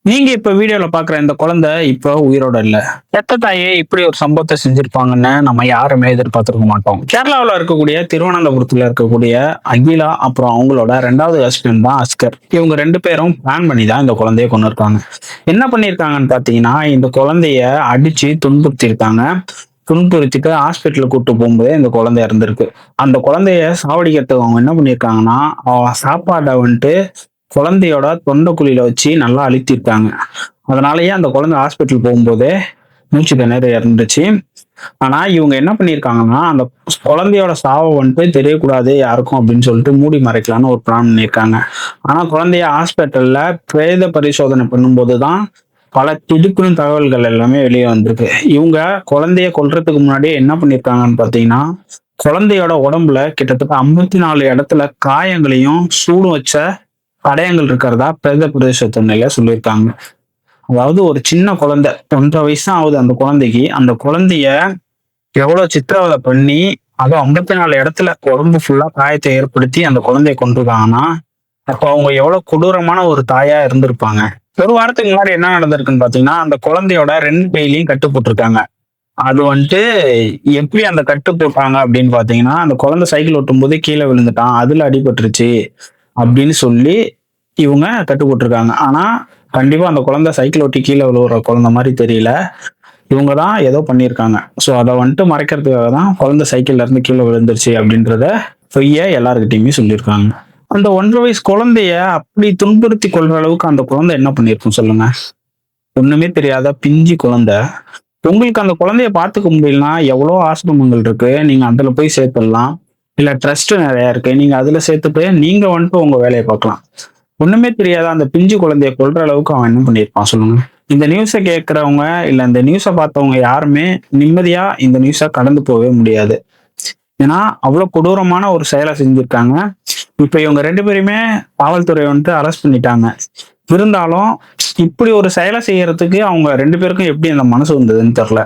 நீங்க இப்ப வீடியோல பாக்குற இந்த குழந்தை இப்ப உயிரோட இல்ல. பெத்த தாயே இப்படி ஒரு சம்பவத்த செஞ்சிருப்பாங்கன்னு நம்ம யாருமே எதிர்பார்த்திருக்க மாட்டோம். கேரளாவுல இருக்கக்கூடிய திருவனந்தபுரத்துல இருக்கக்கூடிய அகிலா அப்புறம் அவங்களோட 2வது ஹஸ்பண்ட் தான் அஸ்கர். இவங்க 2 பேரும் பிளான் பண்ணி தான் இந்த குழந்தைய கொன்னுருக்காங்க. என்ன பண்ணியிருக்காங்கன்னு பார்த்தீங்கன்னா, இந்த குழந்தைய அடிச்சு துன்புறுத்தியிருக்காங்க. துன்புறுத்திட்டு ஹாஸ்பிட்டலுக்கு கூட்டு போகும்போதே இந்த குழந்தை இறந்திருக்கு. அந்த குழந்தைய சாவடிக்கிறதுக்கு அவங்க என்ன பண்ணியிருக்காங்கன்னா, சாப்பாட வந்துட்டு குழந்தையோட தொண்டைக்குழியில வச்சு நல்லா அழுத்திருக்காங்க. அதனாலேயே அந்த குழந்தை ஹாஸ்பிட்டல் போகும்போதே மூச்சு திணறி இறந்துச்சு. ஆனா இவங்க என்ன பண்ணியிருக்காங்கன்னா, அந்த குழந்தையோட சாவ வந்துட்டு தெரியக்கூடாது யாருக்கும் அப்படின்னு சொல்லிட்டு மூடி மறைக்கலாம்னு ஒரு பிளான் பண்ணியிருக்காங்க. ஆனா குழந்தைய ஹாஸ்பிட்டல்ல பிரேத பரிசோதனை பண்ணும்போது தான் பல திடுக்கிடும் தகவல்கள் எல்லாமே வெளியே வந்திருக்கு. இவங்க குழந்தைய கொல்றதுக்கு முன்னாடியே என்ன பண்ணியிருக்காங்கன்னு பார்த்தீங்கன்னா, குழந்தையோட உடம்புல கிட்டத்தட்ட 54 இடத்துல காயங்களையும் சூடும் வச்ச தடயங்கள் இருக்கிறதா பிரேத பரிசோதனையில சொல்லியிருக்காங்க. அதாவது ஒரு சின்ன குழந்தை 1.5 வயசு தான் ஆகுது அந்த குழந்தைக்கு. அந்த குழந்தைய எவ்வளவு சித்திரவதை பண்ணி, அதுவும் 54 இடத்துல உடம்பு ஃபுல்லா காயத்தை ஏற்படுத்தி அந்த குழந்தைய கொன்றுருக்காங்கன்னா, அப்ப அவங்க எவ்வளவு கொடூரமான ஒரு தாயா இருந்திருப்பாங்க. ஒரு வாரத்துக்கு முன்னாடி என்ன நடந்திருக்குன்னு பார்த்தீங்கன்னா, அந்த குழந்தையோட 2 கையிலயும் கட்டு போட்டிருக்காங்க. அது வந்துட்டு எப்படி அந்த கட்டு போட்டாங்க அப்படின்னு பார்த்தீங்கன்னா, அந்த குழந்தை சைக்கிள் ஓட்டும்போது கீழ விழுந்துட்டான். அதுல அடிபட்டுருச்சு அப்படின்னு சொல்லி இவங்க கட்டு போட்டிருக்காங்க. ஆனா, கண்டிப்பா அந்த குழந்தை சைக்கிள் ஓட்டி கீழ விழுவுற குழந்தை மாரி தெரியல. இவங்க தான் ஏதோ பண்ணியிருக்காங்க. ஸோ அத வந்துட்டு மறைக்கிறதுக்காக தான் குழந்தை சைக்கிள்ல இருந்து கீழ விழுந்துருச்சு அப்படின்றத பொய்ய எல்லார்கிட்டயுமே சொல்லியிருக்காங்க. அந்த 1 1/2 வயசு குழந்தைய அப்படி துன்புறுத்தி கொல்ற அளவுக்கு அந்த குழந்தை என்ன பண்ணியிருக்கும் சொல்லுங்க? ஒண்ணுமே தெரியாத பிஞ்சு குழந்தை. உங்களுக்கு அந்த குழந்தைய பார்த்துக்க முடியலன்னா, எவ்வளோ ஆசிரமங்கள் இருக்கு. நீங்க அதுல போய் சேர்த்துடலாம். இல்ல ட்ரஸ்ட் நெறைய இருக்கு. நீங்க அதுல சேர்த்துட்டு நீங்க வந்துட்டு உங்க வேலைய பார்க்கலாம். ஒண்ணுமே தெரியாத அந்த பிஞ்சு குழந்தைய கொல்ற அளவுக்கு அவன் என்ன பண்ணியிருப்பான் சொல்லுங்க? இந்த நியூஸ கேட்கிறவங்க, இல்ல இந்த நியூஸ பார்த்தவங்க யாருமே நிம்மதியா இந்த நியூஸ கடந்து போகவே முடியாது. ஏன்னா, அவ்வளோ கொடூரமான ஒரு செயல செஞ்சிருக்காங்க. இப்ப இவங்க 2 பேரையுமே காவல்துறை வந்துட்டு அரெஸ்ட் பண்ணிட்டாங்க. இருந்தாலும், இப்படி ஒரு செயல செய்யறதுக்கு அவங்க 2 பேருக்கும் எப்படி அந்த மனசு வந்ததுன்னு தெரியல.